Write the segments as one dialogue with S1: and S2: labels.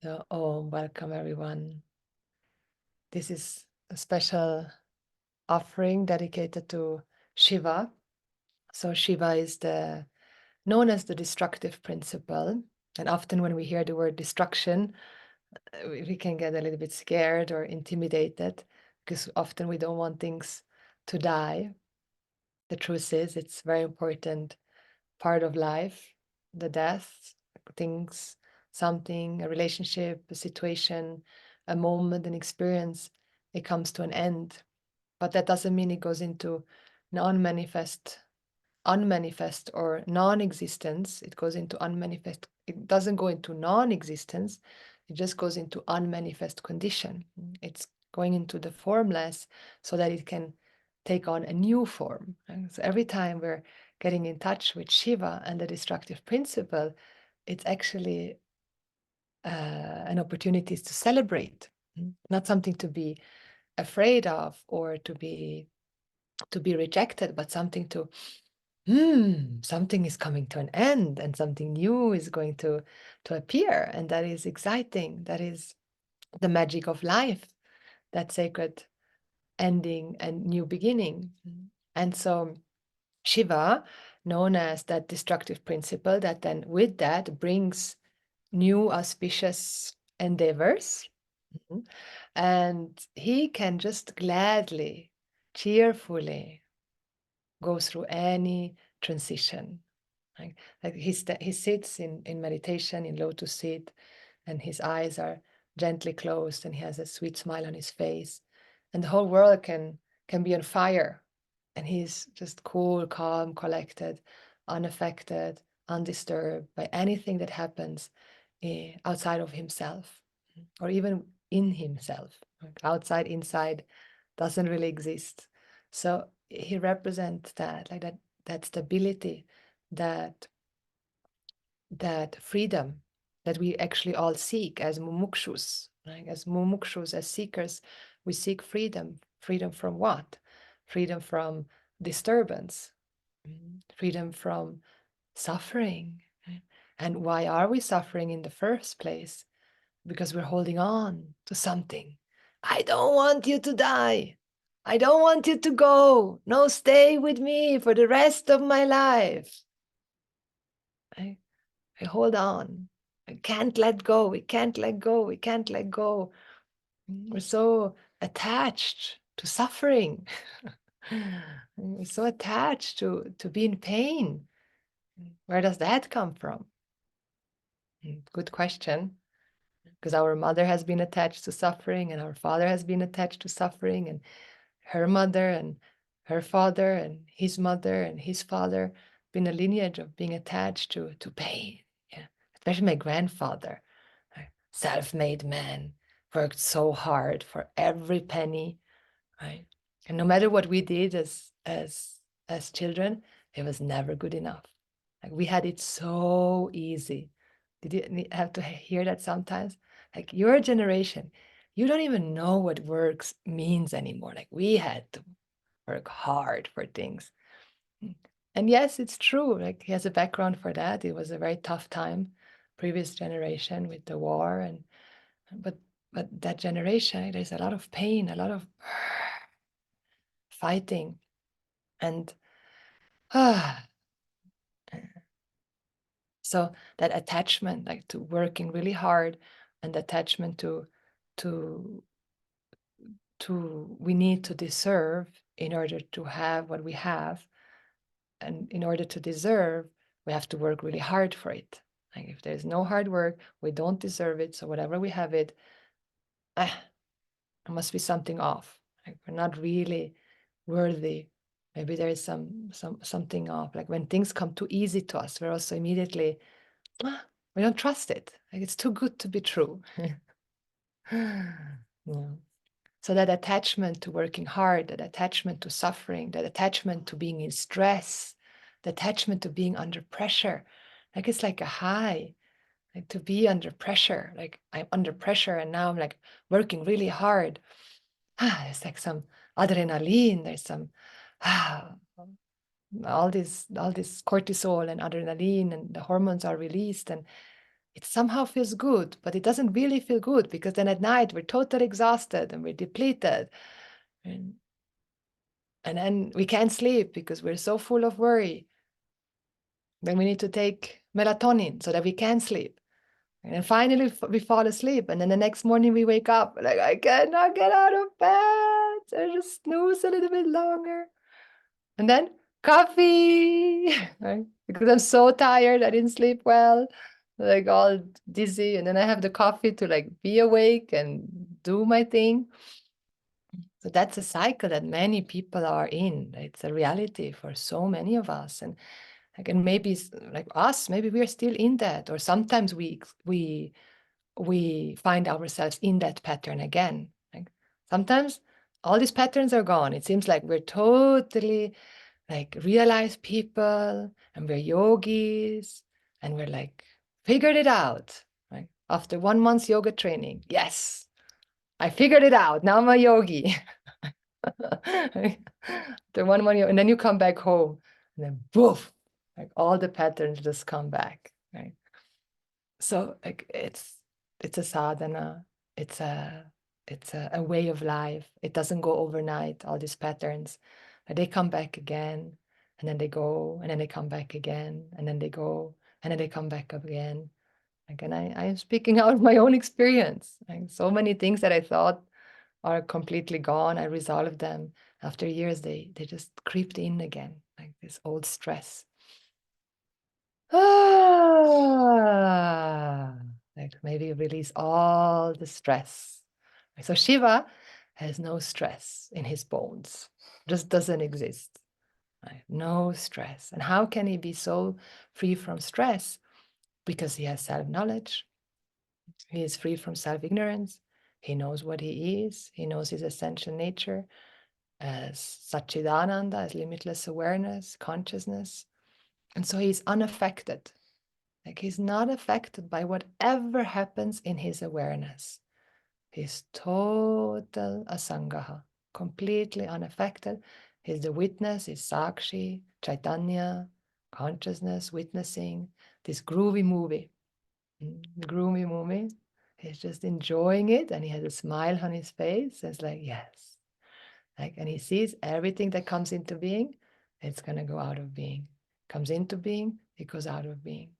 S1: So, welcome everyone. This is a special offering dedicated to Shiva. So Shiva is known as the destructive principle. And often when we hear the word destruction, we can get a little bit scared or intimidated because often we don't want things to die. The truth is, it's a very important part of life, the death, things, something, a relationship, a situation, a moment, an experience, it comes to an end. But that doesn't mean it goes into unmanifest or non-existence. It goes into unmanifest. It doesn't go into non-existence. It just goes into unmanifest condition. It's going into the formless so that it can take on a new form. And so every time we're getting in touch with Shiva and the destructive principle, it's actually an opportunity to celebrate, not something to be afraid of or to be rejected, but something to something is coming to an end and something new is going to appear, and that is exciting. That is the magic of life, that sacred ending and new beginning. And so Shiva, known as that destructive principle, that then with that brings new auspicious endeavors. And he can just gladly, cheerfully go through any transition. Like he sits in meditation, in lotus seat, and his eyes are gently closed, and he has a sweet smile on his face, and the whole world can be on fire, and he's just cool, calm, collected, unaffected, undisturbed by anything that happens outside of himself, or even in himself. Like outside, inside doesn't really exist. So he represents that, like that stability, that freedom that we actually all seek as mumukshus. Like as mumukshus, as seekers, we seek freedom. Freedom from what? Freedom from disturbance, freedom from suffering. And why are we suffering in the first place? Because we're holding on to something. I don't want you to die. I don't want you to go. No, stay with me for the rest of my life. I hold on. I can't let go. We can't let go. We can't let go. We're so attached to suffering. We're so attached to be in pain. Where does that come from? Good question. Because our mother has been attached to suffering, and our father has been attached to suffering, and her mother and her father and his mother and his father been a lineage of being attached to pain. Yeah. Especially my grandfather, a self-made man, worked so hard for every penny, right? And no matter what we did as children, it was never good enough. Like we had it so easy. Did you have to hear that sometimes? Like your generation, you don't even know what works means anymore. Like we had to work hard for things. And yes, it's true. Like he has a background for that. It was a very tough time, previous generation with the war, and but that generation, there's a lot of pain, a lot of fighting, and so that attachment, like to working really hard, and attachment to we need to deserve in order to have what we have, and in order to deserve, we have to work really hard for it. Like if there's no hard work, we don't deserve it. So whatever we have it, there must be something off. Like we're not really worthy. Maybe there is something off. Like when things come too easy to us, we're also immediately we don't trust it. Like it's too good to be true. Yeah. So that attachment to working hard, that attachment to suffering, that attachment to being in stress, the attachment to being under pressure, like it's like a high, like to be under pressure. Like I'm under pressure and now I'm like working really hard. It's like some adrenaline. There's some all this cortisol and adrenaline, and the hormones are released, and it somehow feels good, but it doesn't really feel good, because then at night we're totally exhausted and we're depleted. And then we can't sleep because we're so full of worry. Then we need to take melatonin so that we can sleep. And then finally we fall asleep. And then the next morning we wake up like, I cannot get out of bed. So I just snooze a little bit longer. And then coffee, right? Because I'm so tired. I didn't sleep well, like all dizzy. And then I have the coffee to like be awake and do my thing. So that's a cycle that many people are in. It's a reality for so many of us. And again, maybe like us, maybe we're still in that. Or sometimes we find ourselves in that pattern again. Like sometimes all these patterns are gone. It seems like we're totally like realized people and we're yogis and we're like figured it out. Right? After 1 month yoga training, yes, I figured it out. Now I'm a yogi. After 1 month, and then you come back home, and then woof, like all the patterns just come back, right? So like it's a sadhana, it's a way of life. It doesn't go overnight. All these patterns, they come back again, and then they go, and then they come back again, and then they go, and then they come back again. Like, and I am speaking out of my own experience. Like so many things that I thought are completely gone, I resolved them. After years, they just creeped in again, like this old stress. Like maybe release all the stress. So Shiva has no stress in his bones, just doesn't exist. Right? No stress. And how can he be so free from stress? Because he has self-knowledge. He is free from self-ignorance. He knows what he is. He knows his essential nature as Satchidananda, as limitless awareness, consciousness. And so he's unaffected. Like he's not affected by whatever happens in his awareness. He's total asangaha, completely unaffected. He's the witness, he's Sakshi, Chaitanya, consciousness, witnessing this groovy movie. The groovy movie. He's just enjoying it and he has a smile on his face. It's like, yes. Like, and he sees everything that comes into being, it's going to go out of being. Comes into being, it goes out of being.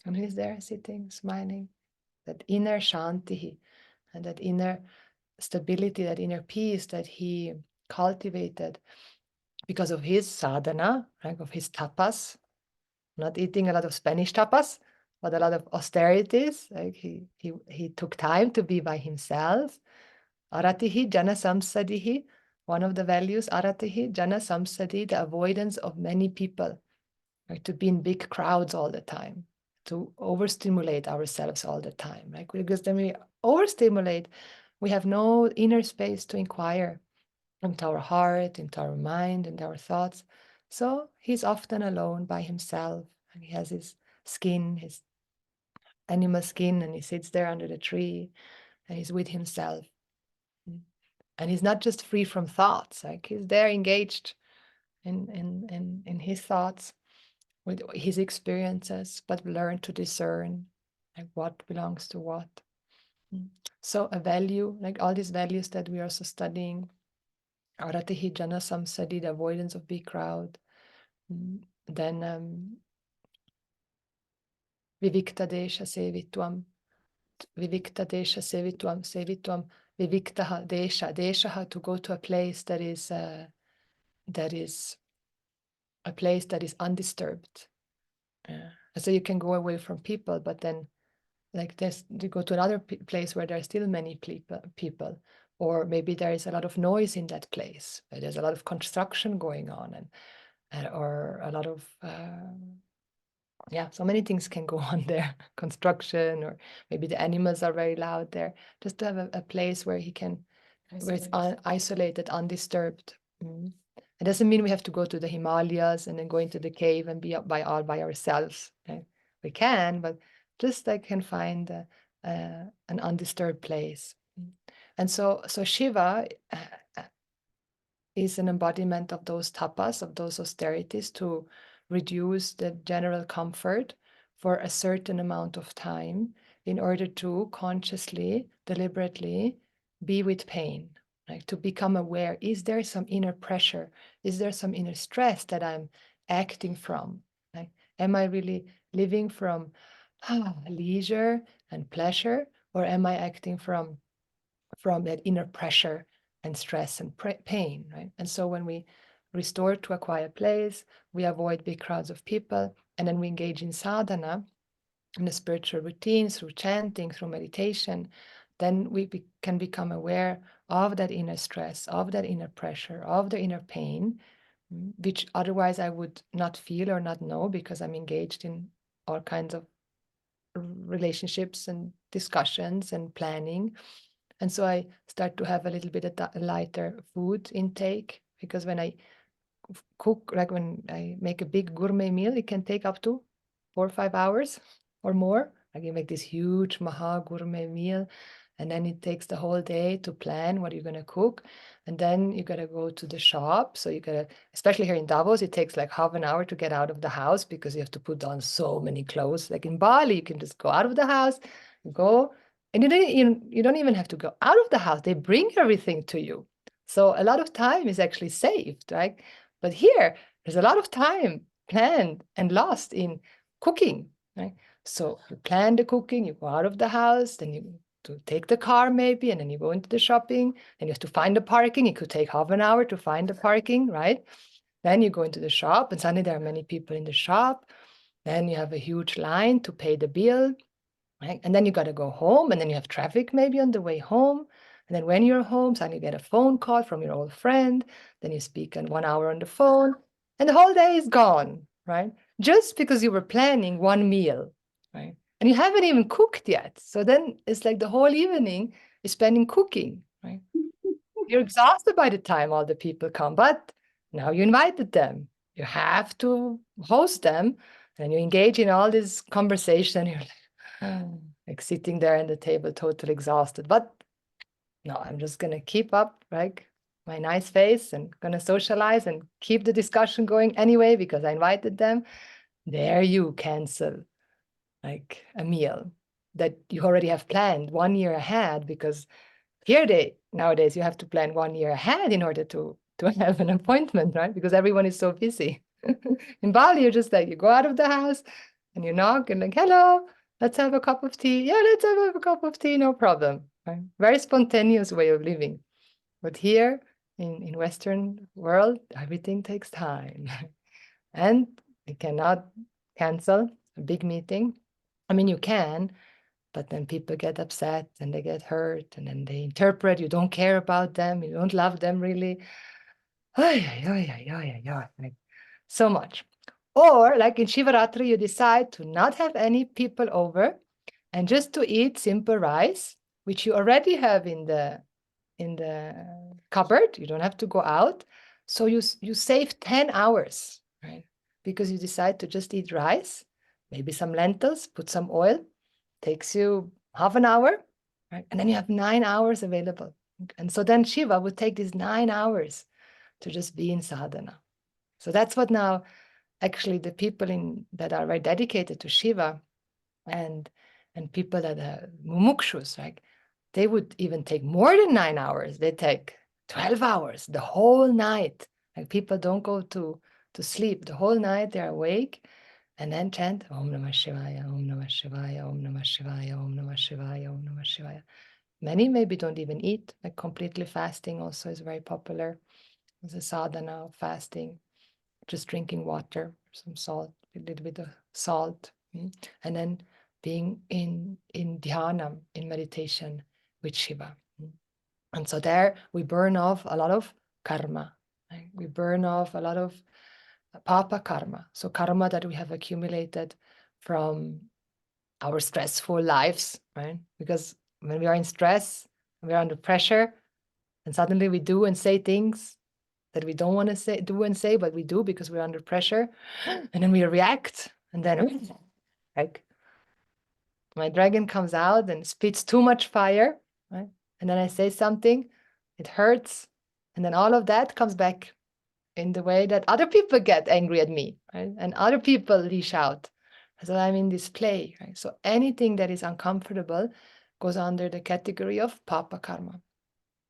S1: And he's there sitting, smiling, that inner shanti and that inner stability, that inner peace that he cultivated because of his sadhana, right, of his tapas, not eating a lot of Spanish tapas, but a lot of austerities. Like he took time to be by himself. Aratihi jana samsadihi, one of the values, aratihi jana samsadi, the avoidance of many people, like to be in big crowds all the time, to overstimulate ourselves all the time, like because then we overstimulate, we have no inner space to inquire into our heart, into our mind, and our thoughts. So he's often alone by himself, and he has his skin, his animal skin, and he sits there under the tree, and he's with himself. And he's not just free from thoughts, like he's there engaged in his thoughts, with his experiences, but learn to discern like what belongs to what. So a value, like all these values that we are also studying, aratihi jana samsadi, the avoidance of big crowd, then vivikta desha sevitvam, vivikta desha sevitvam, sevitvam, viviktaha desha, deshaha, to go to a place that is a place that is undisturbed. So you can go away from people, but then like this, you go to another place where there are still many people, or maybe there is a lot of noise in that place. There's a lot of construction going on, and or a lot of so many things can go on there. Construction, or maybe the animals are very loud there. Just to have a place where he can, where it's isolated, undisturbed. It doesn't mean we have to go to the Himalayas and then go into the cave and be all by ourselves. We can, but just I can find an undisturbed place. And so Shiva is an embodiment of those tapas, of those austerities, to reduce the general comfort for a certain amount of time in order to consciously, deliberately be with pain, like to become aware. Is there some inner pressure? Is there some inner stress that I'm acting from? Like, am I really living from leisure and pleasure, or am I acting from that inner pressure and stress and pain, right? And so when we restore to a quiet place, we avoid big crowds of people, and then we engage in sadhana, in the spiritual routines, through chanting, through meditation, then we can become aware of that inner stress, of that inner pressure, of the inner pain, which otherwise I would not feel or not know because I'm engaged in all kinds of relationships and discussions and planning. And so I start to have a little bit of lighter food intake, because when I cook, like when I make a big gourmet meal, it can take up to 4 or 5 hours or more. I can make this huge maha gourmet meal, and then it takes the whole day to plan what you're going to cook. And then you got to go to the shop. So you got to, especially here in Davos, it takes like half an hour to get out of the house because you have to put on so many clothes. Like in Bali, you can just go out of the house, go, and you don't even have to go out of the house. They bring everything to you. So a lot of time is actually saved, right? But here, there's a lot of time planned and lost in cooking, right? So you plan the cooking, you go out of the house, then you to take the car maybe, and then you go into the shopping, and you have to find the parking. It could take half an hour to find the parking, right? Then you go into the shop, and suddenly there are many people in the shop. Then you have a huge line to pay the bill, right? And then you got to go home, and then you have traffic maybe on the way home. And then when you're home, suddenly you get a phone call from your old friend. Then you speak in 1 hour on the phone, and the whole day is gone, right? Just because you were planning one meal, right? And you haven't even cooked yet. So then it's like the whole evening is spending cooking, right? You're exhausted by the time all the people come, but now you invited them. You have to host them, and you engage in all this conversation. You're like sitting there at the table, totally exhausted. But no, I'm just gonna keep up, like my nice face, and gonna socialize and keep the discussion going anyway because I invited them. There you cancel like a meal that you already have planned 1 year ahead, because here nowadays you have to plan 1 year ahead in order to have an appointment, right? Because everyone is so busy. In Bali, you're just like, you go out of the house and you knock and like, hello, let's have a cup of tea. Yeah, let's have a cup of tea, no problem. Right? Very spontaneous way of living. But here in Western world, everything takes time. And you cannot cancel a big meeting. I mean, you can, but then people get upset and they get hurt, and then they interpret you don't care about them, you don't love them really. Like, so much. Or like in Shivaratri, you decide to not have any people over and just to eat simple rice, which you already have in the cupboard. You don't have to go out. So you save 10 hours, right? Because you decide to just eat rice, maybe some lentils, put some oil, takes you half an hour, right? And then you have 9 hours available. And so then Shiva would take these 9 hours to just be in sadhana. So that's what now actually the people that are very dedicated to Shiva and people that are mumukshus, right? They would even take more than 9 hours. They take 12 hours, the whole night. Like people don't go to sleep. The whole night they're awake and then chant Om Namah Shivaya, Om Namah Shivaya, Om Namah Shivaya, Om Namah Shivaya, Om Namah Shivaya. Many maybe don't even eat. Like completely fasting also is very popular. There's a sadhana of fasting, just drinking water, some salt, a little bit of salt, and then being in dhyana, in meditation with Shiva. And so there we burn off a lot of karma. Right? We burn off a lot of papa karma. So karma that we have accumulated from our stressful lives, right? Because when we are in stress, we are under pressure, and suddenly we do and say things that we don't want to do and say, but we do because we're under pressure. And then we react, and then like my dragon comes out and spits too much fire, right? And then I say something, it hurts, and then all of that comes back in the way that other people get angry at me, right? And other people leash out, So I'm in this play, right? So anything that is uncomfortable goes under the category of papa karma.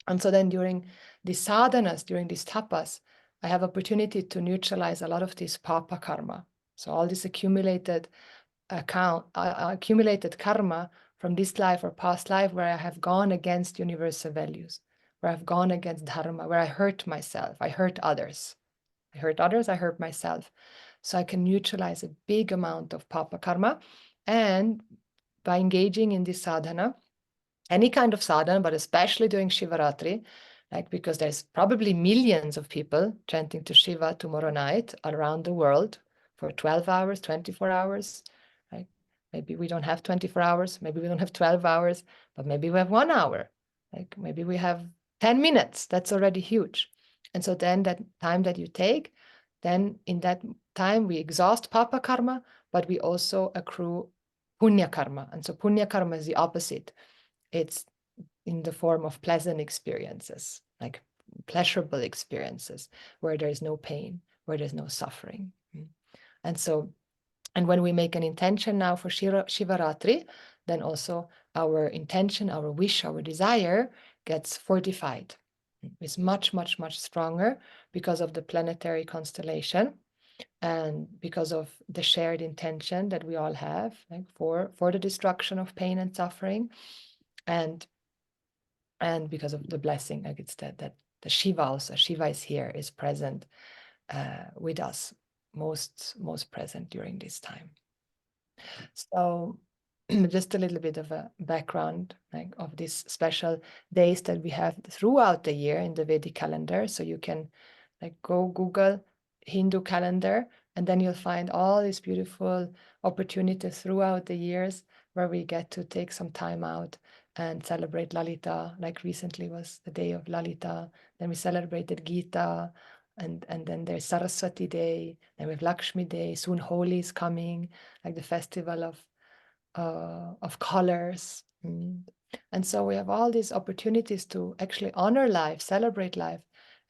S1: And so then during these sadhanas, during these tapas, I have opportunity to neutralize a lot of this papa karma. So all this accumulated karma from this life or past life where I have gone against universal values, where I've gone against dharma, where I hurt myself, I hurt others. I hurt myself. So I can neutralize a big amount of papa karma. And by engaging in this sadhana, any kind of sadhana, but especially during Shivaratri, like because there's probably millions of people chanting to Shiva tomorrow night around the world for 12 hours, 24 hours. Right? Maybe we don't have 24 hours, maybe we don't have 12 hours, but maybe we have 1 hour. Like maybe we have 10 minutes. That's already huge. And so then that time that you take, then in that time we exhaust papa karma, but we also accrue punya karma. And so punya karma is the opposite. It's in the form of pleasant experiences, like pleasurable experiences, where there is no pain, where there's no suffering. And so, and when we make an intention now for Shivaratri, then also our intention, our wish, our desire gets fortified. It's much, much, much stronger because of the planetary constellation and because of the shared intention that we all have, like for the destruction of pain and suffering, and because of the blessing, like it's that the Shiva also, Shiva is here, is present with us, most present during this time. So just a little bit of a background like of these special days that we have throughout the year in the Vedic calendar. So you can like go Google Hindu calendar, and then you'll find all these beautiful opportunities throughout the years where we get to take some time out and celebrate Lalita. Like recently was the day of Lalita. Then we celebrated Gita, and then there's Saraswati Day. Then we have Lakshmi Day. Soon Holi is coming, like the festival of colors. And so we have all these opportunities to actually honor life, celebrate life,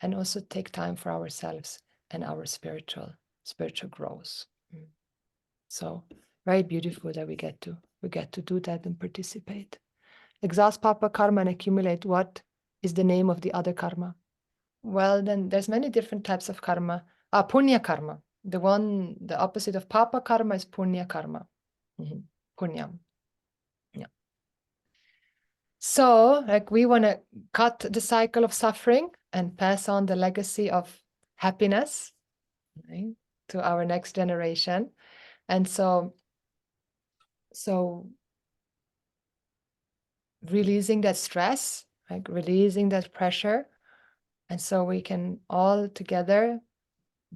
S1: and also take time for ourselves and our spiritual growth. So very beautiful that we get to do that and participate. Exhaust papa karma and accumulate. What is the name of the other karma? Well, then there's many different types of karma. Punya karma. The opposite of papa karma is punya karma. Punyam. Yeah. So, like, we want to cut the cycle of suffering and pass on the legacy of happiness, right, to our next generation. And so releasing that stress, like releasing that pressure. And so we can all together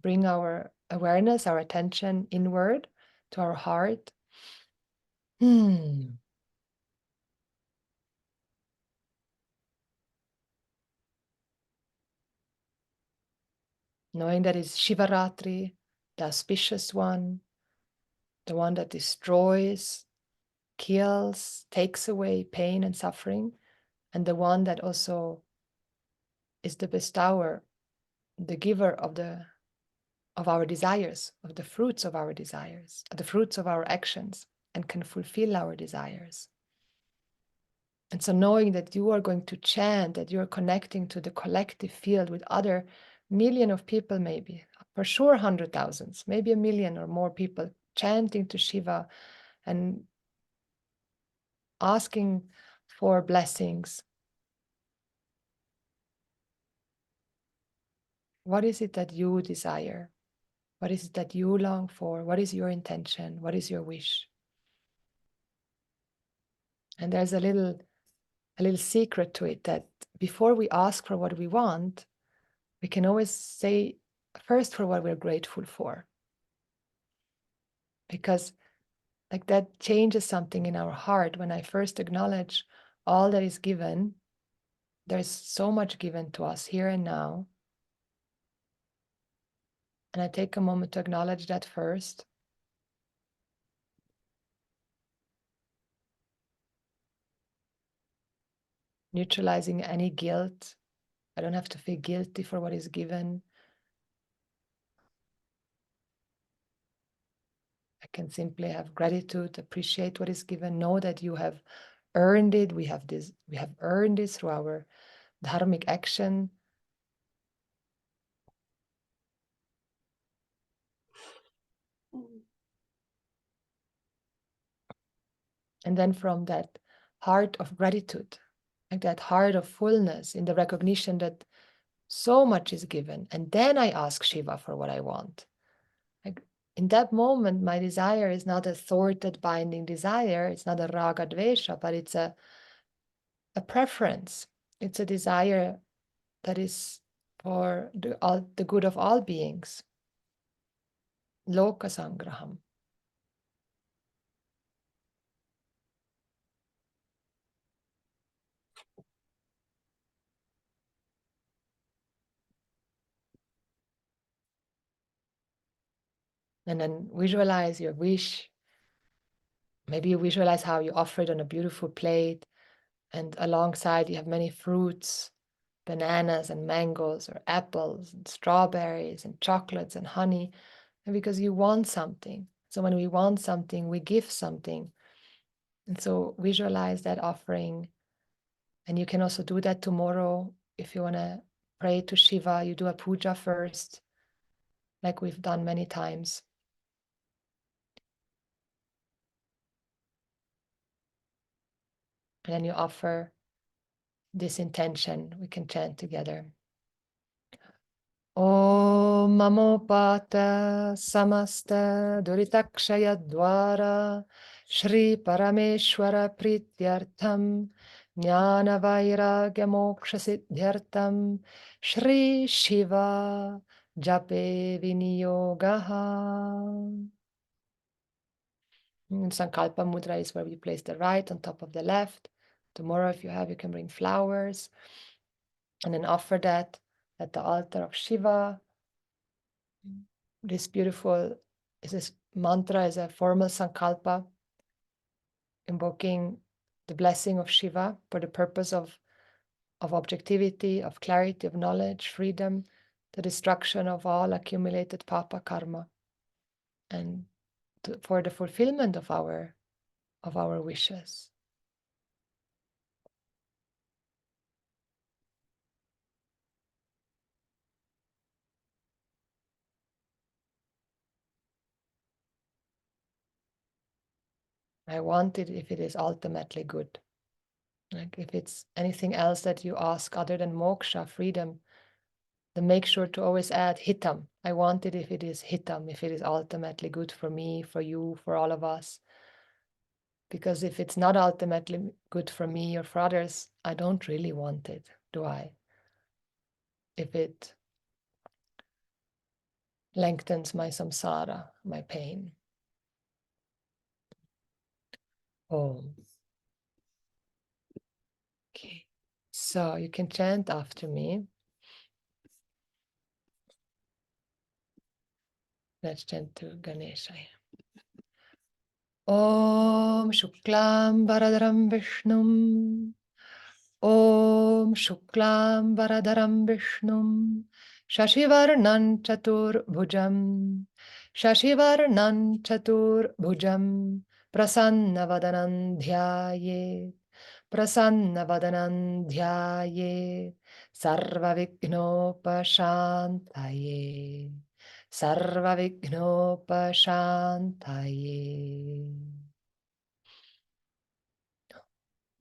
S1: bring our awareness, our attention inward to our heart. Knowing that is Shivaratri, the auspicious one, the one that destroys, kills, takes away pain and suffering, and the one that also is the bestower, the giver of our desires, of the fruits of our desires, the fruits of our actions, and can fulfill our desires. And so knowing that you are going to chant, that you are connecting to the collective field with other million of people, maybe, for sure 100,000, maybe 1 million or more people chanting to Shiva and asking for blessings. What is it that you desire? What is it that you long for? What is your intention? What is your wish? And there's a little secret to it, that before we ask for what we want, we can always say first for what we're grateful for. Because like that changes something in our heart. When I first acknowledge all that is given, there's so much given to us here and now. And I take a moment to acknowledge that first. Neutralizing any guilt. I don't have to feel guilty for what is given. can simply have gratitude, appreciate what is given, know that you have earned it. We have earned this through our dharmic action. And then from that heart of gratitude, like that heart of fullness, in the recognition that so much is given, and then I ask Shiva for what I want. Like in that moment, my desire is not a thwarted binding desire, it's not a raga dvesha, but it's a preference. It's a desire that is for the good of all beings. Loka sangraham. And then visualize your wish. Maybe you visualize how you offer it on a beautiful plate, and alongside you have many fruits, bananas and mangoes, or apples and strawberries and chocolates and honey, and because you want something. So when we want something, we give something. And so visualize that offering. And you can also do that tomorrow. If you want to pray to Shiva, you do a puja first, like we've done many times. And then you offer this intention. We can chant together. Om Mamopata Samasta Duritakshaya Dwara Shri Parameshwara Prityartham Jnana Vairagya Moksha Siddhyartham Shri Shiva Jape Viniyogaha. Sankalpa Mudra is where we place the right on top of the left. Tomorrow, if you have, you can bring flowers and then offer that at the altar of Shiva. This mantra is a formal sankalpa invoking the blessing of Shiva for the purpose of objectivity, of clarity, of knowledge, freedom, the destruction of all accumulated papa karma, and for the fulfillment of our wishes. I want it if it is ultimately good. Like if it's anything else that you ask other than moksha, freedom, then make sure to always add hitam. I want it if it is hitam, if it is ultimately good for me, for you, for all of us. Because if it's not ultimately good for me or for others, I don't really want it, do I? If it lengthens my samsara, my pain. Om. Okay, so you can chant after me. Let's chant to Ganesha. Om Shuklam Varadaram Vishnum. Om Shuklam Varadaram Vishnum. Shashivarnan Chatur Bhujam. Shashivarnan Chatur Bhujam. Prasanna Vadanam Dhyaye. Prasanna Vadanam Dhyaye. Sarva Vignopashantaye. Sarva Vignopashantaye.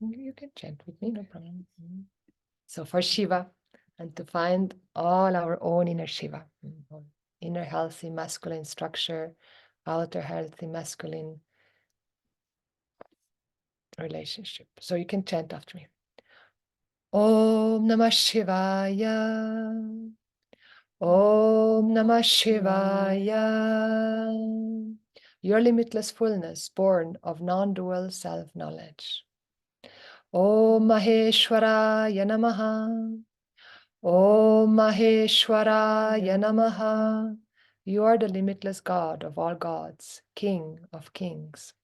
S1: You can chant with me, no problem. So for Shiva, and to find all our own inner Shiva, inner healthy masculine structure, outer healthy masculine relationship. So you can chant after me. Om Namah Shivaya. Om Namah Shivaya. Your limitless fullness, born of non-dual self-knowledge. Om Maheshwaraya Namaha. Om Maheshwaraya Namaha. You are the limitless God of all gods, King of kings.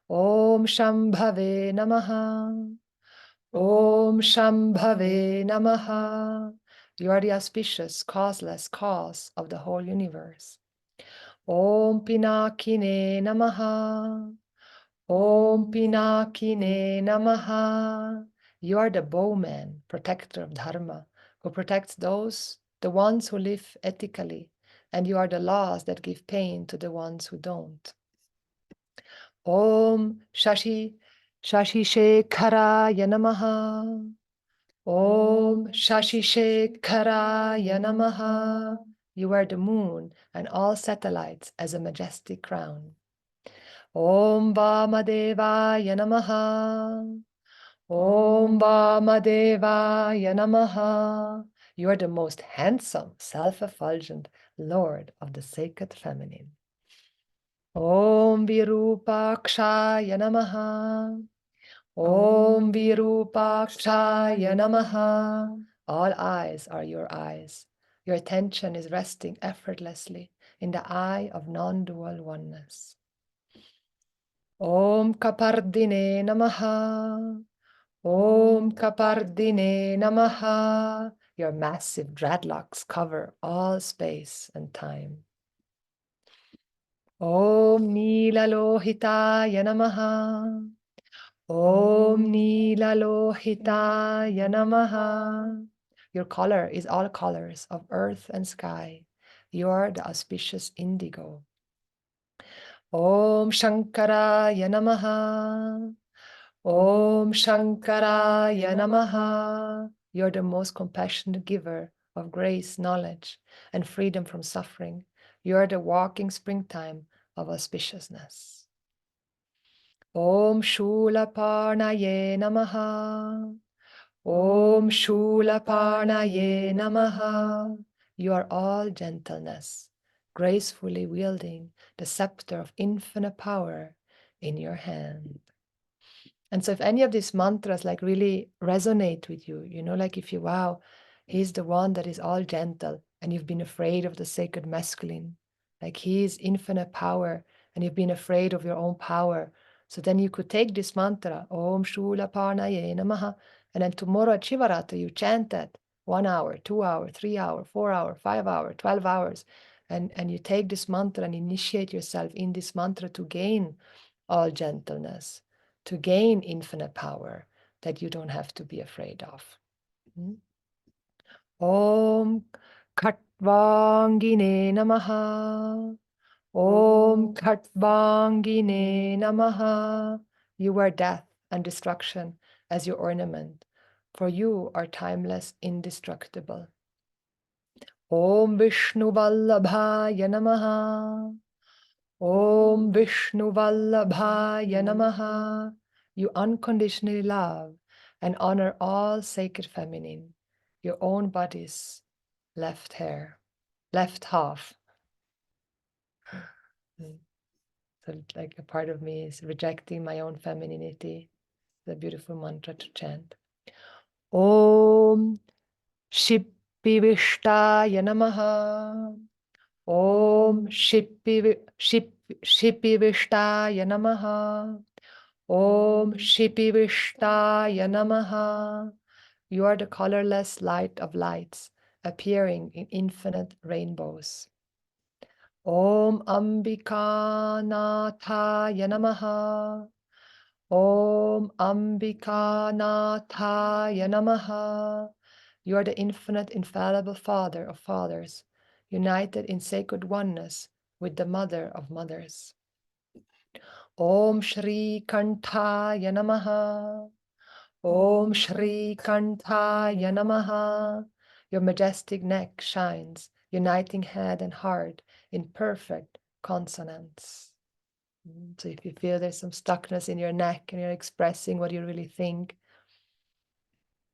S1: Om Shambhave Namaha. Om Shambhave Namaha. You are the auspicious, causeless cause of the whole universe. Om Pinakine Namaha. Om Pinakine Namaha. You are the bowman, protector of Dharma, who protects those, the ones who live ethically, and you are the laws that give pain to the ones who don't. Om Shashi Shekharaya Namaha. Om Shashi Shekharaya Namaha. You are the moon and all satellites as a majestic crown. Om Vamadevaya Namaha. Om Vamadevaya Namaha. You are the most handsome, self-effulgent Lord of the sacred feminine. Om Virupakshaya Namaha. Om Virupakshaya Namaha. All eyes are your eyes. Your attention is resting effortlessly in the eye of non-dual oneness. Om Kapardine Namaha. Om Kapardine Namaha. Your massive dreadlocks cover all space and time. Om Nilalohitaya Namaha. Om Nilalohitaya Namaha. Your color is all colors of earth and sky. You are the auspicious indigo. Om Shankaraya Namaha. Om Shankaraya Namaha. You're the most compassionate giver of grace, knowledge, and freedom from suffering. You're the walking springtime of auspiciousness. Om Shulaparnaye Namaha. Om Shulaparnaye Namaha. You are all gentleness, gracefully wielding the scepter of infinite power in your hand. And so if any of these mantras like really resonate with you, you know, like if you, wow, he's the one that is all gentle and you've been afraid of the sacred masculine, like he is infinite power and you've been afraid of your own power. So then you could take this mantra, Om Shulaparnaye Namaha, and then tomorrow at Shivaratri, you chant that 1 hour, 2 hour, 3 hour, 4 hour, 5 hour, 12 hours. And you take this mantra and initiate yourself in this mantra to gain all gentleness, to gain infinite power that you don't have to be afraid of. Om Khatvangine Namaha. Om Khatvangine Namaha. You wear death and destruction as your ornament, for you are timeless, indestructible. Om Vishnu Vallabhaya Namaha. Om Vishnu Vallabhaya Namaha. You unconditionally love and honor all sacred feminine, your own body's left half. So like a part of me is rejecting my own femininity. It's a beautiful mantra to chant. Om Shippivishtaya Namaha. Om Shippivishtaya Namaha. Om Shippivishtaya Namaha. You are the colorless light of lights, appearing in infinite rainbows. Om Ambikanathaya Namaha. Om Ambikanathaya Namaha. You are the infinite, infallible Father of fathers, united in sacred oneness with the Mother of mothers. Om Shri Kanthaya Namaha. Om Shri Kanthaya Namaha. Your majestic neck shines, uniting head and heart in perfect consonance. So if you feel there's some stuckness in your neck and you're expressing what you really think,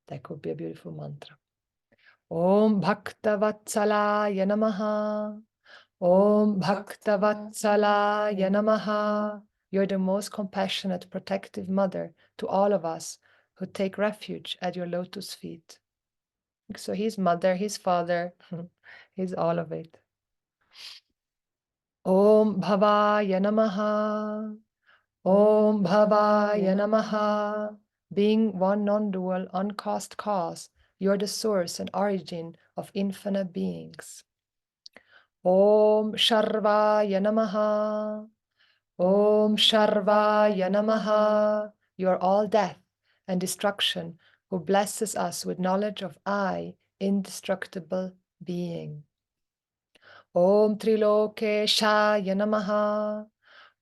S1: that could be a beautiful mantra. Om Bhaktavatsala Namaha. Om Bhaktavatsala Namaha. You're the most compassionate, protective mother to all of us who take refuge at your lotus feet. So he's mother, he's father, he's all of it. Om Bhavaya Namaha. Om Bhavaya Namaha. Being one non-dual, uncaused cause, you're the source and origin of infinite beings. Om Sharvaya Namaha. Om Sharvaya Namaha. You are all death and destruction, who blesses us with knowledge of I, indestructible being. Om Trilokeshaya Namaha.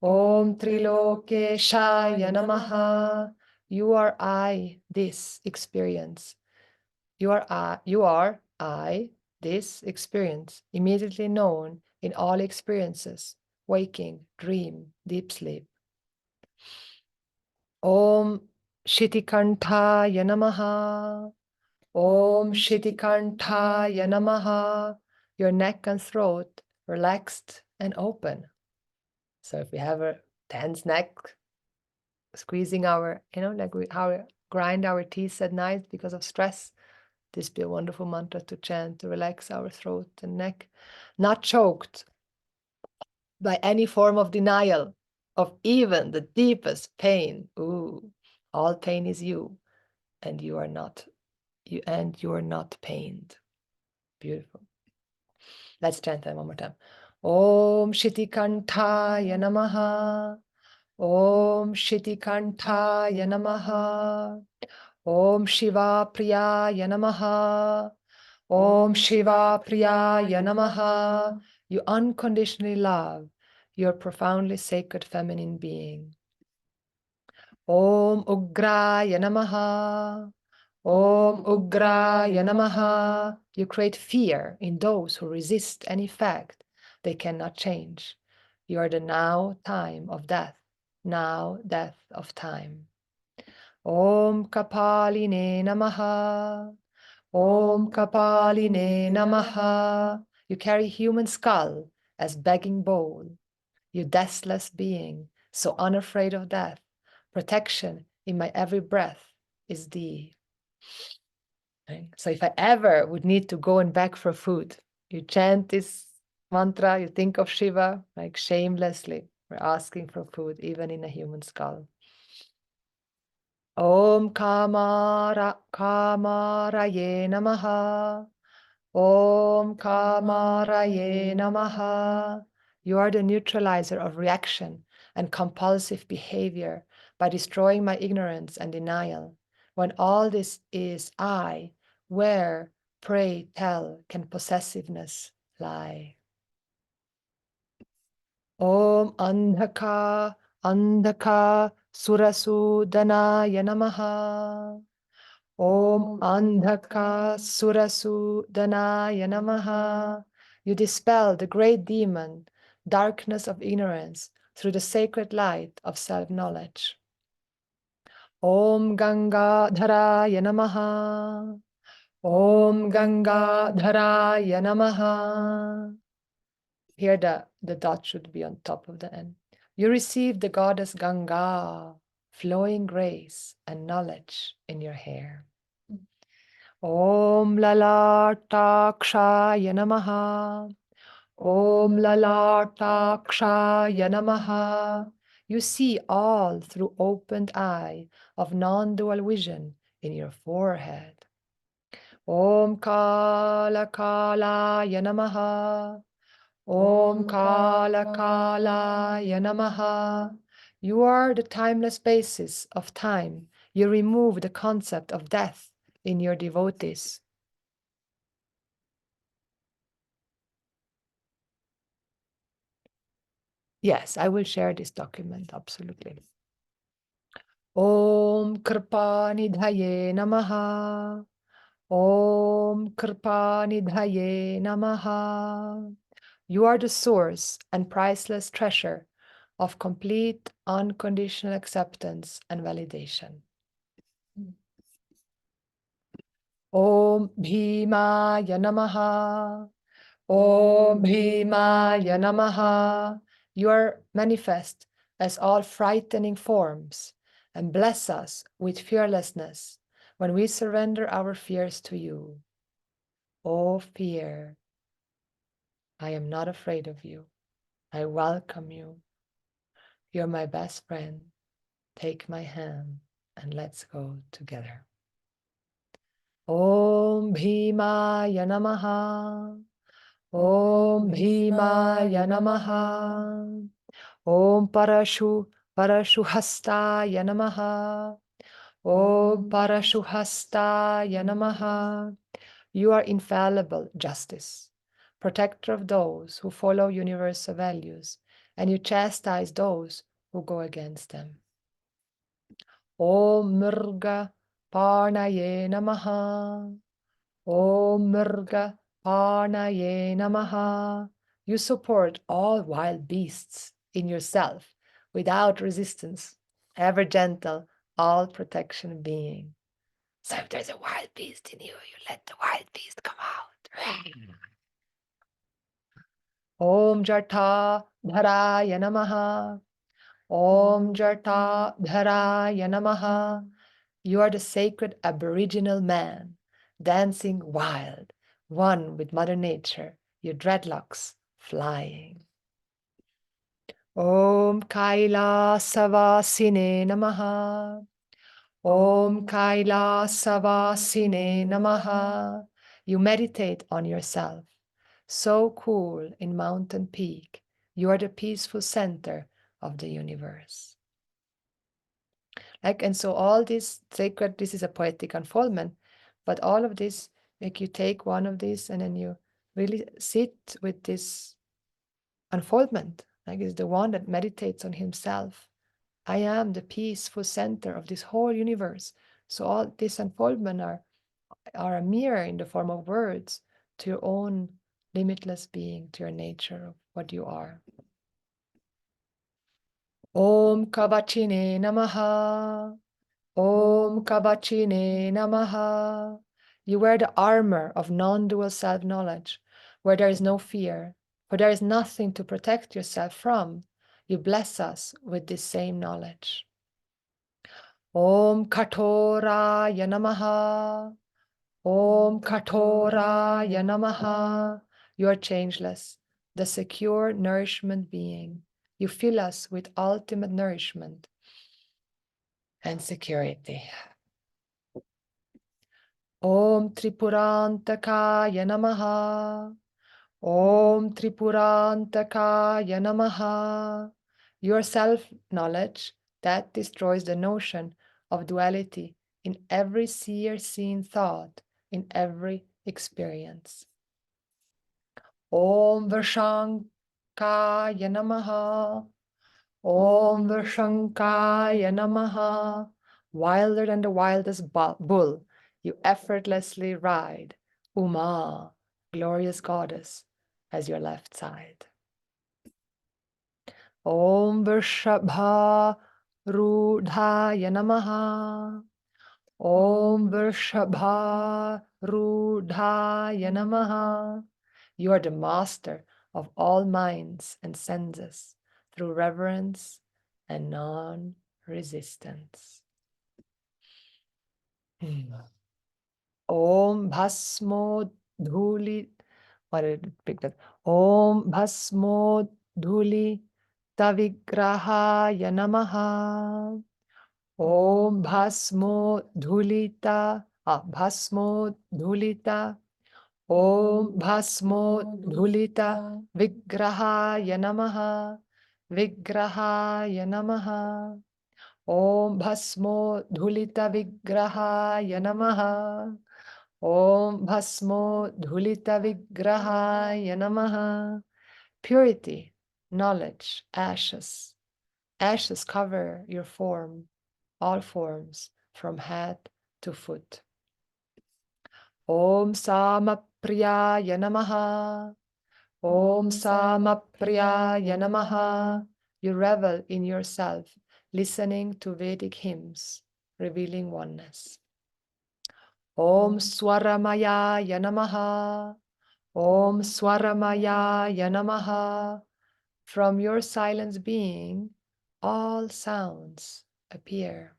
S1: Om Trilokeshaya Namaha. You are I, this experience. You are I, this experience, immediately known in all experiences, waking, dream, deep sleep. Om Shitikantaya Namaha. Om Shitikantaya Namaha. Your neck and throat relaxed and open. So if we have a tense neck, squeezing our, like how we grind our teeth at night because of stress, this be a wonderful mantra to chant to relax our throat and neck. Not choked by any form of denial of even the deepest pain. Ooh, all pain is you, and you are not pained. Beautiful. Let's chant that one more time. Om Shitikantaya Namaha. Om Shitikantaya Namaha. Om Shivapriyaya Namaha. Om Shivapriyaya Namaha. You unconditionally love your profoundly sacred feminine being. Om Ugraya Namaha. Om Ugraya Namaha. You create fear in those who resist any fact they cannot change. You are the now time of death, now death of time. Om Kapaline Namaha. Om Kapaline Namaha. You carry human skull as begging bowl. You deathless being, so unafraid of death. Protection in my every breath is thee. Right? So if I ever would need to go and beg for food, you chant this mantra, you think of Shiva, like shamelessly, we're asking for food, even in a human skull. Om Kamaraye Namaha. Om Kamaraye Namaha. You are the neutralizer of reaction and compulsive behavior by destroying my ignorance and denial. When all this is I, where, pray tell, can possessiveness lie? Om Andhaka Surasudanaya Namaha. Om Andhaka Surasudanaya Namaha. You dispel the great demon, darkness of ignorance, through the sacred light of self-knowledge. Om Gangadharaya Namaha. Om Gangadharaya Namaha. Here the dot should be on top of the N. You receive the goddess Ganga, flowing grace and knowledge in your hair. Om Lalatakshaya Namaha. Om Lalatakshaya Namaha. You see all through opened eye of non-dual vision in your forehead. Om Kalakalaya Namaha. Om Kalakalaya Namaha. You are the timeless basis of time. You remove the concept of death in your devotees. Yes, I will share this document, absolutely. Om Kripanidhaye Namaha. Om Kripanidhaye Namaha. You are the source and priceless treasure of complete unconditional acceptance and validation. Om Bhimaya Namaha. Om Bhimaya Namaha. You are manifest as all frightening forms and bless us with fearlessness when we surrender our fears to you. O fear, I am not afraid of you. I welcome you. You're my best friend. Take my hand and let's go together. Om Bhimaya Namaha. Om Bhimaya Namaha. Om Parashuhastaya Namaha. Om Parashuhastaya Namaha. You are infallible justice, protector of those who follow universal values, and you chastise those who go against them. Om Murga Parnaye Namaha. Om Murga Parnaye Namaha. You support all wild beasts in yourself without resistance, ever gentle, all protection being. So if there's a wild beast in you, you let the wild beast come out. Om Jata Dharaya Namaha. Om Jata Dharaya Namaha. You are the sacred aboriginal man, dancing wild, one with Mother Nature, your dreadlocks flying. Om Kailasavasine Namaha. Om Kailasavasine Namaha. You meditate on yourself. So cool in mountain peak, you are the peaceful center of the universe. And so all this sacred, this is a poetic unfoldment, but all of this, like you take one of these and then you really sit with this unfoldment, like it's the one that meditates on himself. I am the peaceful center of this whole universe. So all this unfoldment are a mirror in the form of words to your own limitless being, to your nature of what you are. Om Kavachine Namaha. Om Kavachine Namaha. You wear the armor of non-dual self-knowledge, where there is no fear, for there is nothing to protect yourself from. You bless us with this same knowledge. Om Katoraya Namaha. Om Katoraya Namaha. You are changeless, the secure nourishment being. You fill us with ultimate nourishment and security. Om Tripurantakaya Namaha. Om Tripurantakaya Namaha. Your self-knowledge that destroys the notion of duality in every seer-seen thought, in every experience. Om Vashankaya Namaha. Om Vashankaya Namaha. Wilder than the wildest bull, you effortlessly ride Uma, glorious goddess, as your left side. Om Vrishabha Rudhaya Namaha. Om Vrishabha Rudhaya Namaha. You are the master of all minds and senses through reverence and non-resistance. Om Bhasmo Dhuli. What did it pick that? Om Bhasmo Dhuli Tavigrahaya Namaha. Om Bhasmo Dhulita. Bhasmo Dhulita. Om Bhasmo Dhulita Vigrahaya Namaha. Vigrahaya Namaha. Om Bhasmo Dhulita Vigrahaya Namaha. Om Bhasmo Dhulita Vigrahaya Namaha. Purity, knowledge, ashes. Ashes cover your form, all forms, from head to foot. Om Samapriyaya Namaha. Om Samapriyaya Namaha. You revel in yourself, listening to Vedic hymns, revealing oneness. Om Swaramayaya Namaha. Om Swaramayaya Namaha. From your silence being, all sounds appear.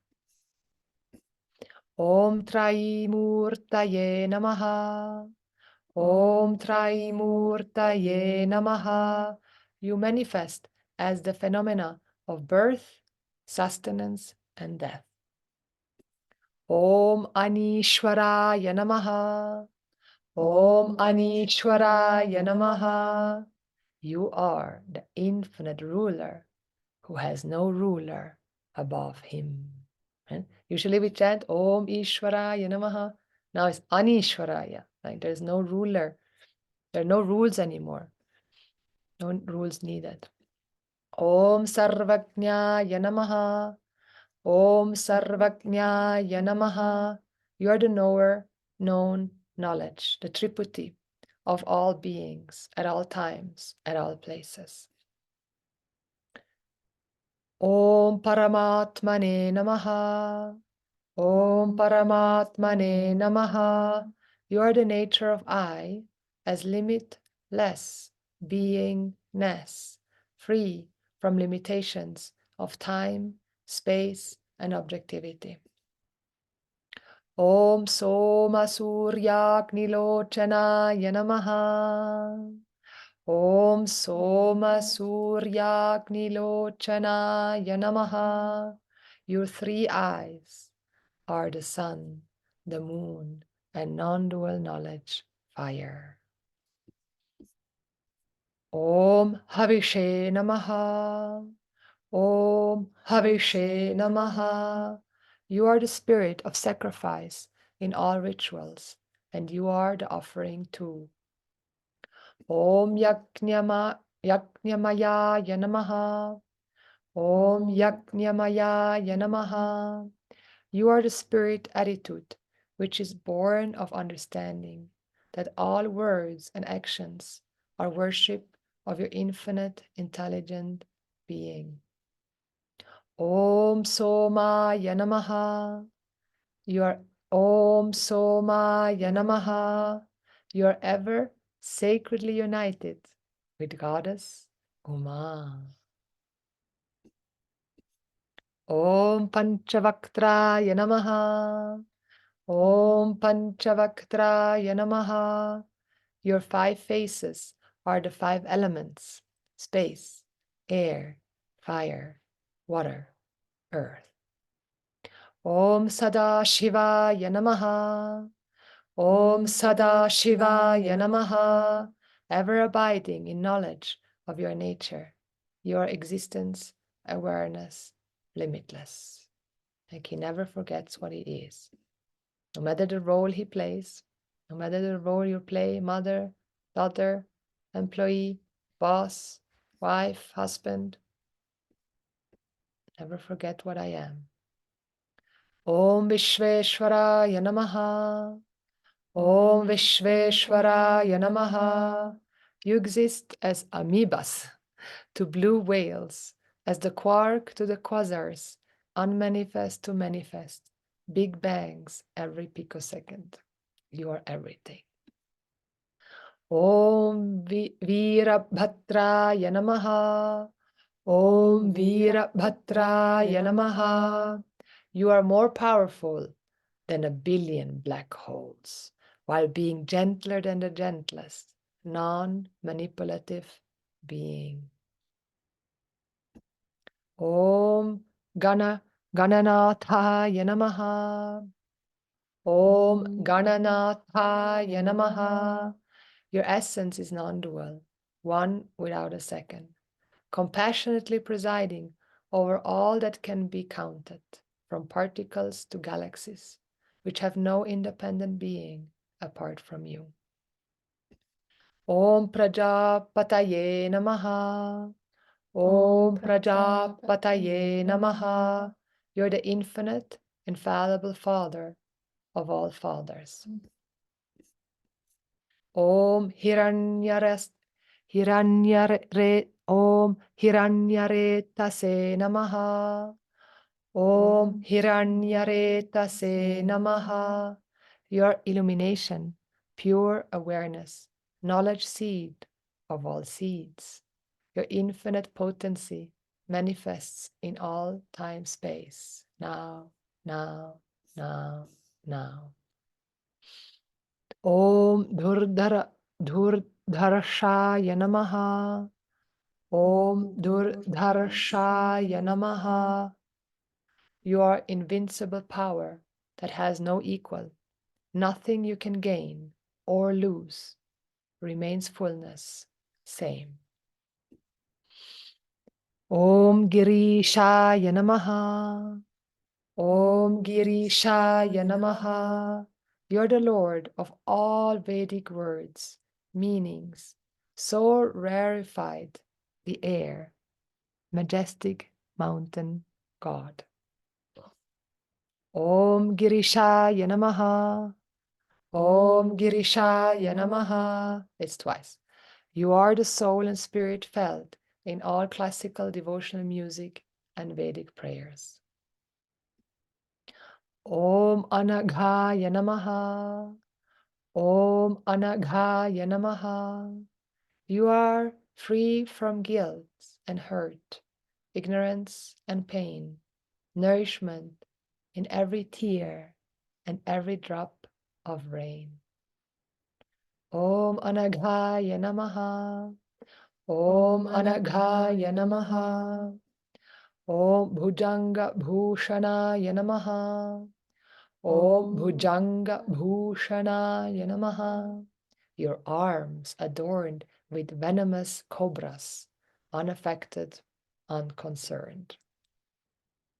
S1: Om Traimurtaye Namaha. Om Traimurtaye Namaha. You manifest as the phenomena of birth, sustenance, and death. Om Anishwaraya Namaha. Om Anishwaraya Namaha. You are the infinite ruler who has no ruler above him. And usually we chant Om Ishwaraya Namaha. Now it's Anishwaraya. Like there's no ruler. There are no rules anymore. No rules needed. Om Sarvajnaya Namaha. Om Sarvajnaya Namaha. You are the knower, known, knowledge, the Triputi of all beings, at all times, at all places. Om Paramatmane Namaha. Om Paramatmane Namaha. You are the nature of I as limitless beingness, free from limitations of time, space, and objectivity. Om Soma Suryagnilochana Namaha. Om Soma Suryagnilochana Namaha. Your three eyes are the sun, the moon, and non-dual knowledge, fire. Om Havishe Namaha. Om Havishe Namaha. You are the spirit of sacrifice in all rituals, and you are the offering too. Om Yajnamaya Namaha. Om Yajnamaya Namaha. You are the spirit attitude, which is born of understanding that all words and actions are worship of your infinite, intelligent being. Om Somaya Namaha. You are Om Somaya Namaha. You are ever sacredly united with Goddess Uma. Om Panchavaktraya Namaha. Om Panchavaktraya Namaha. Your five faces are the five elements: space, air, fire, water, earth. Om Sadashivaya Namaha. Om Sadashivaya Namaha. Ever abiding in knowledge of your nature, your existence, awareness, limitless. Like he never forgets what he is. No matter the role he plays, no matter the role you play, mother, daughter, employee, boss, wife, husband, never forget what I am. Om Vishveshwaraya Namaha. Om Vishveshwaraya Namaha. You exist as amoebas to blue whales, as the quark to the quasars, unmanifest to manifest, big bangs every picosecond. You are everything. Om Virabhadraya Namaha. Om Virabhadraya Namaha. You are more powerful than a billion black holes, while being gentler than the gentlest, non-manipulative being. Om Gananathaya Namaha. Om Gananathaya Namaha. Your essence is non-dual, one without a second, compassionately presiding over all that can be counted, from particles to galaxies, which have no independent being apart from you. Om Prajapataye Namaha. Om Prajapataye Namaha. You're the infinite, infallible Father of all fathers. Om Om Hiranyaretase Namaha. Om Hiranyaretase Namaha. Your illumination, pure awareness, knowledge seed of all seeds. Your infinite potency manifests in all time space. Now, now, now, now. Om Dhurdharshaya Namaha. Om Dhurdharshaya Namaha. You are invincible power that has no equal, nothing you can gain or loose, remains fullness, same. Om Girishaya Namaha. Om Girishaya Namaha. You're the Lord of all Vedic words, meanings, so rarefied the air, majestic mountain God. Om Girishaya Namaha. Om Girishaya Namaha. It's twice. You are the soul and spirit felt in all classical devotional music and Vedic prayers. Om Anaghaya Namaha. Om Anaghaya Namaha. You are free from guilt and hurt, ignorance and pain, nourishment in every tear and every drop of rain. Om Anaghaya Namaha. Om Anaghaya Namaha. Om Bhujanga Bhushanaya Namaha. Om Bhujanga Bhushanaya Namaha. Your arms adorned with venomous cobras, unaffected, unconcerned.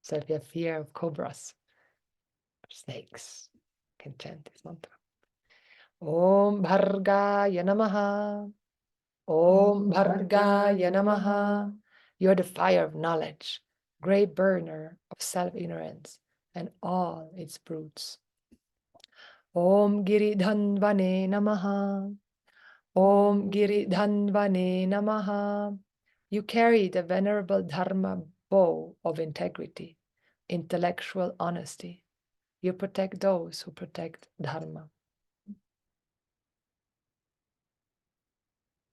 S1: So if you have fear of cobras, snakes, you can chant this mantra. Om Bhargaya Namaha. Om Bhargaya Namaha. You are the fire of knowledge, great burner of self-ignorance and all its brutes. Om Giridhanvane Namaha. Om Giridhanvane Namaha. You carry the venerable Dharma bow of integrity, intellectual honesty. You protect those who protect Dharma.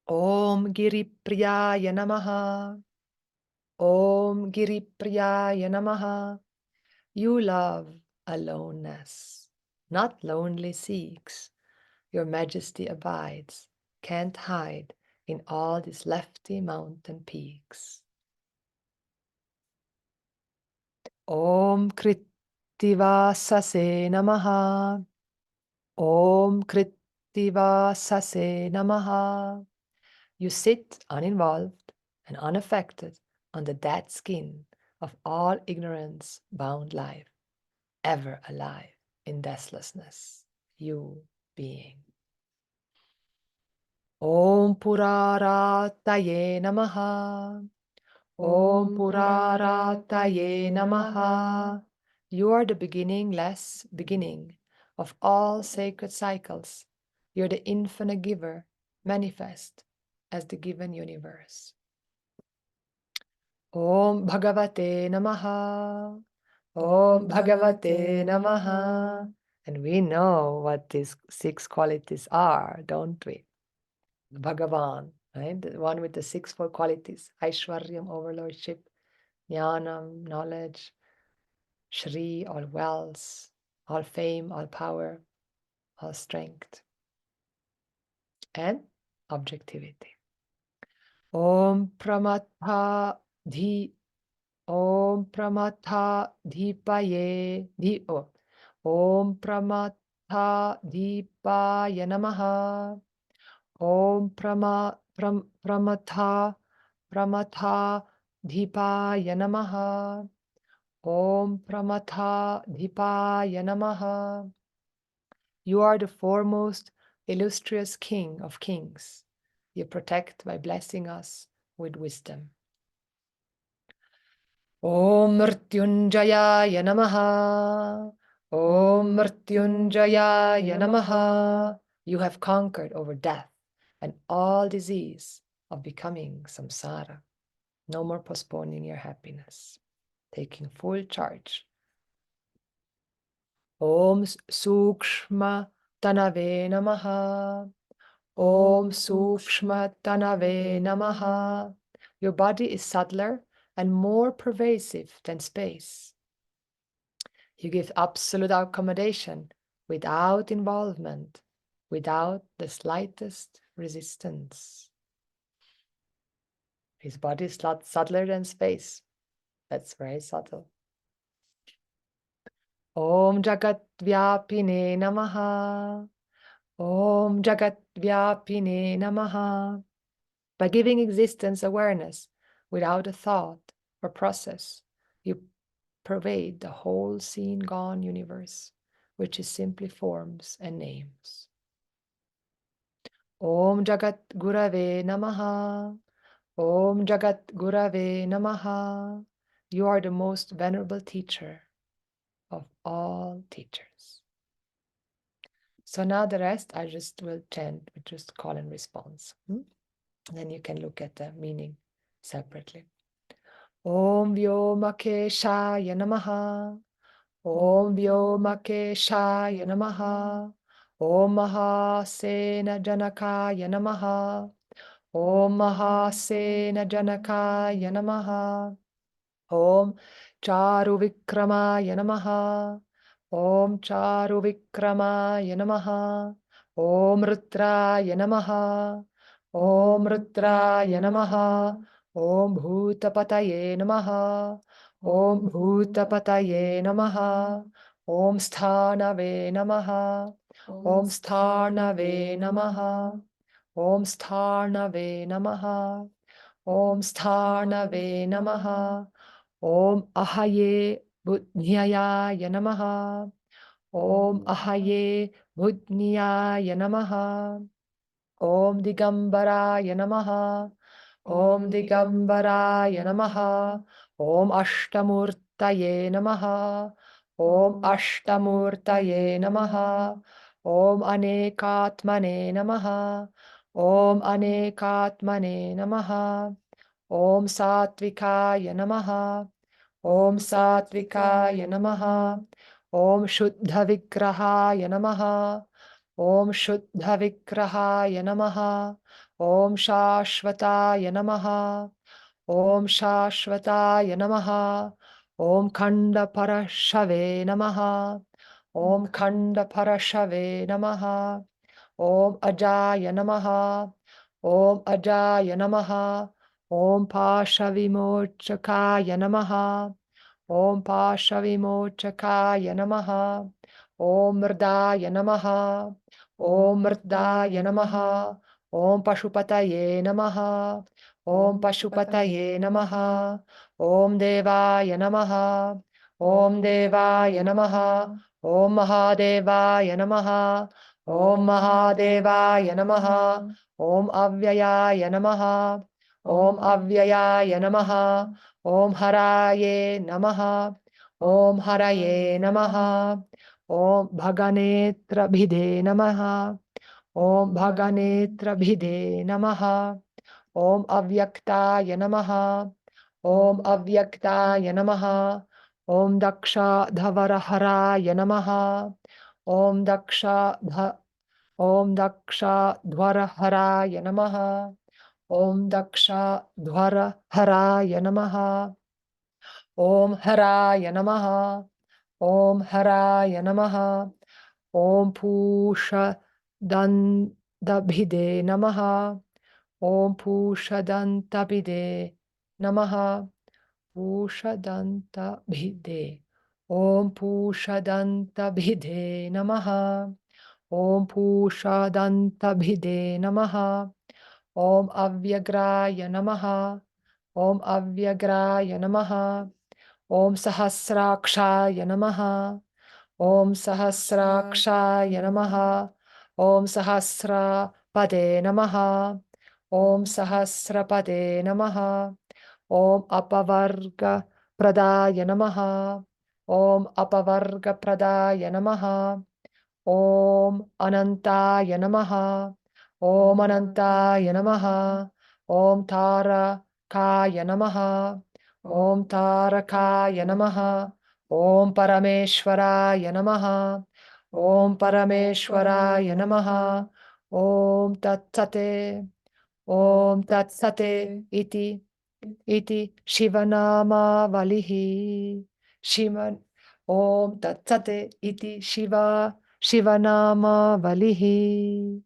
S1: Om Giripriyaya Namaha. Om Giripriyaya Namaha. You love aloneness, not lonely seeks. Your majesty abides, can't hide in all these lofty mountain peaks. Om Krittivasase Namaha. Om Krittivasase Namaha. You sit uninvolved and unaffected on the dead skin of all ignorance-bound life, ever alive in deathlessness, you being. Om Purarataye Namaha. Om Purarataye Namaha. You are the beginningless beginning of all sacred cycles. You're the infinite giver, manifest as the given universe. Om Bhagavate Namaha. Om Bhagavate Namaha. And we know what these 6 qualities are, don't we? Bhagavan, right? The one with the 6-fold qualities: Aishwaryam, overlordship; Jnanam, knowledge; Shri, all wealth; all fame, all power; all strength; and objectivity. Om Pramatha Dhi. Om Pramatha Dhipaye. Om Pramatha Dhipaya Namaha. Om Pramatha Dhipaya Namaha. Om Pramatha Dhipaya Namaha. You are the foremost illustrious King of kings. You protect by blessing us with wisdom. Om Mrityunjayaya Namaha. Om Mrityunjayaya Namaha. You have conquered over death and all disease of becoming samsara. No more postponing your happiness. Taking full charge. Om Sukshma Tanave Namaha. Om Sukshma Tanave Namaha. Your body is subtler and more pervasive than space. You give absolute accommodation without involvement, without the slightest resistance. His body is subtler than space. That's very subtle. Om Jagat Vyapine Namaha. Om Jagat Vyapine Namaha. By giving existence awareness without a thought or process, you pervade the whole seen gone universe, which is simply forms and names. Om Jagat Gurave Namaha. Om Jagat Gurave Namaha. You are the most venerable teacher of all teachers. So now the rest I just will chant with just call and response. And then you can look at the meaning separately. Om Vyomakeshaya Namaha. Om Vyomakeshaya Namaha. Om Mahasena Janakaya Namaha. Om Mahasena Janakaya Namaha. Om Charu Vikramaya Namaha. Om Charu Vikramaya Namaha. Om Rudraya Namaha. Om Rudraya Namaha. Om Bhutapataye Namaha. Om Bhutapataye Namaha. Om Sthanave Namaha. Om Sthanave Namaha. Om Sthanave Namaha. Om Sthanave Namaha. Om Ahaye Budnyaya Namaha. Om Ahaye Budnyaya Namaha. Om Digambaraya Namaha. Om Digambaraya Namaha. Om Ashtamurtaye Namaha. Om Ashtamurtaye Namaha. Om Anekatmane Namaha. Om Anekatmane Namaha. Om Satvikaya Namaha. Om Satvikaya Namaha. Om Shuddha Vigrahaya Namaha. Om Shuddha Vigrahaya Namaha. Om Shashvataya Namaha. Om Shashvataya Namaha. Om Khanda Parashave Namaha. Om Khanda Parashave Namaha. Om Ajaya Namaha. Om Ajaya Namaha. Om Pashavimochakaya Namaha. Om Pashavimochakaya Namaha. Om Mrdaya Namaha. Om Mrdaya Namaha. Om Pashupataye Namaha. Om Pashupataye Namaha. Om Devaya Namaha. Om Devaya Namaha. Om Mahadevaya Namaha. Om Mahadevaya Namaha. Om Avyayaya Namaha. Om Avyayaya Namaha. Om Haraye Namaha. Om Haraye Namaha. Om Bhaganetra Bhide Namaha. Om Bhaganetra Bhide Namaha. Om Avyaktaya Namaha. Om Avyaktaya Namaha. Om Daksha Dhavarahara Namaha. Om Daksha Om Daksha Dwarahara Namaha. Om Daksha Dwarahara Namaha. Om Haraya Namaha. Om Haraya Namaha. Om Pusha Dandabhide Namaha. Om Pusha Dantabhide Namaha. Pusha Dantabhide. Om Pusha Dantabhide Namaha. Om Pusha Dantabhide Namaha. Om Avyagraya Namaha. Om Avyagraya Namaha. Om Sahasrakshaya Namaha. Om Sahasrakshaya Namaha. Om Sahasrapade Namaha. Om Sahasrapade Namaha. Om Apavarga Pradaya Namaha. Om Apavarga Pradaya Namaha. Om Anantaya Namaha. Om Anantaya Namaha. Om Tarakaya Namaha. Om Tarakaya Namaha. Om Parameshwaraya Namaha. Om Parameshwaraya Namaha. Om Tatsate. Om Tatsate iti Shivanama Valihi. Shivan. Om Tatsate iti Shivanama Valihi.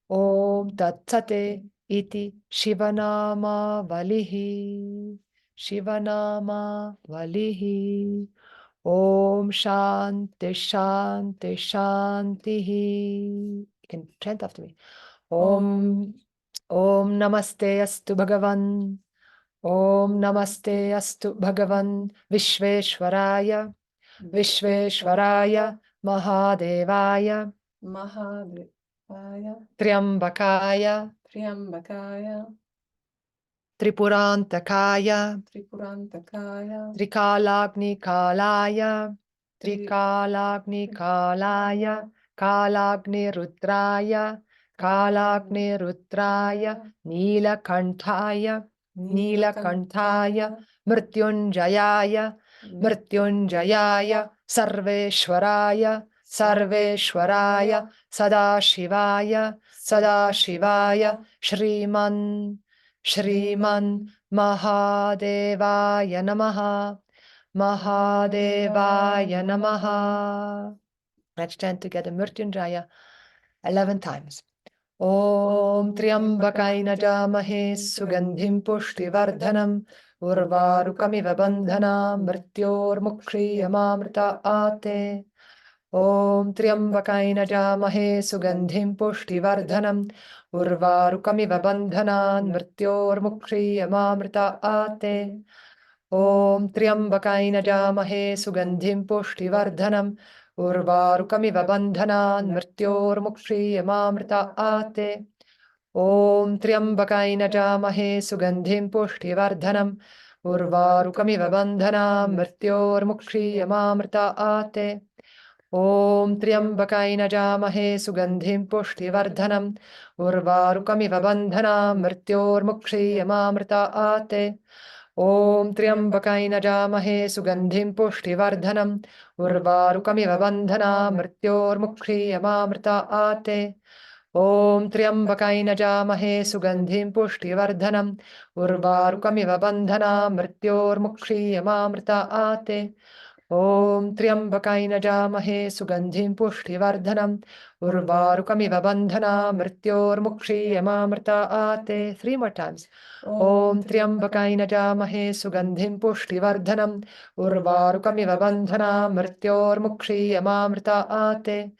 S1: Om Tatsate iti Shivanama Valihi. Shivanama Valihi. Om Shanti Shanti Shantihi. You can chant after me. Om Namaste Astu Bhagavan. Om Namaste Astu Bhagavan Vishveshwaraya Mahadevaya Triambakaya Tripurantakaya Trikalagni Kalaya Kalagni Rudraya Neelakanthaya Mrityunjayaya Sarveshwaraya Sadashivaya Shriman Mahadevaya Namaha. Let's chant together Mrityunjaya 11 times. Om Triambakaina Jamahe Sugandhim Pushtivardhanam Urvarukamiva Bandhana Mrityor Mukshiyamamrita Ate. Om Triambakaina Jamahe Sugandhim Pushtivardhanam Urvarukamiva Bandhana Mrityor Mukshiyamamrita Ate. Om Triambakaina Jamahe Sugandhim Pushtivardhanam Urvarukamiva Bandhanan Mrityor Mukshiyamamrita Ate. Om Triambakaina Jamahe Sugandhim Pushtivardhanam Urvarukamiva Bandhanan Mrityor Mukshiyamamrita Ate. Om Triambakaina Jamahe Sugandhim Pushtivardhanam Urvarukamiva Bandhanan Mrityor Mukshiyamamrita Ate. Om Triambakaina Jamahe Sugandhim Pushtivardhanam Urvarukamiva Bandhana Mrityor Mukshiyamamrita Ate. Om Triambakaina Jamahe Sugandhim Pushtivardhanam Urvarukamiva Bandhana Mrityor Mukshiyamamrita Ate. Om Triambakaina Jamahe Sugandhim Pushtivardhanam Urvarukamiva Bandhana Mrityor Mukshiyamamrita Ate. 3 more times. Om Triambakaina Jamahe Sugandhim Pushtivardhanam Urvarukamiva Bandhana Mrityor Mukshiyamamrita Ate.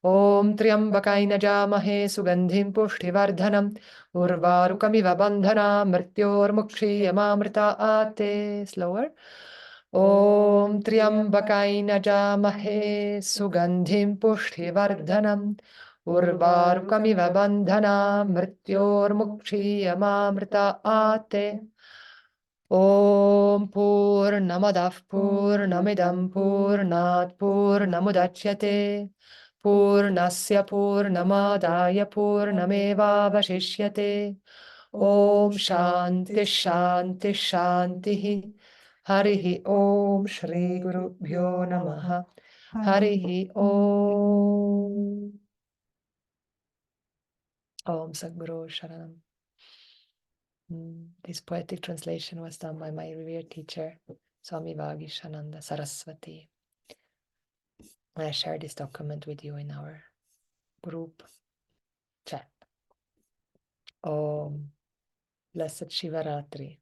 S1: Om Triambakaina Jamahe Sugandhim Pushtivardhanam Urvarukamiva Bandhana Mrityor Mukshiyamamrita Ate. Slower. Om Triambakaina Jamahe Sugandhim Pushtivardhanam Urvarukamiva Bandhana Mrityor Mukshiyamamrita Ate. Om Purnamadav Purnamidam Purnat Purnamudachyate Purnasya Purnamadaya Purnamevavashishyate. Om Shanti Shanti Shanti. Harihi Om Shri Gurubhyo Namaha. Harihi Om. Om Sadguru Sharanam. This poetic translation was done by my revered teacher, Swami Vagishananda Saraswati. I share this document with you in our group chat. Om. Blessed Shivaratri.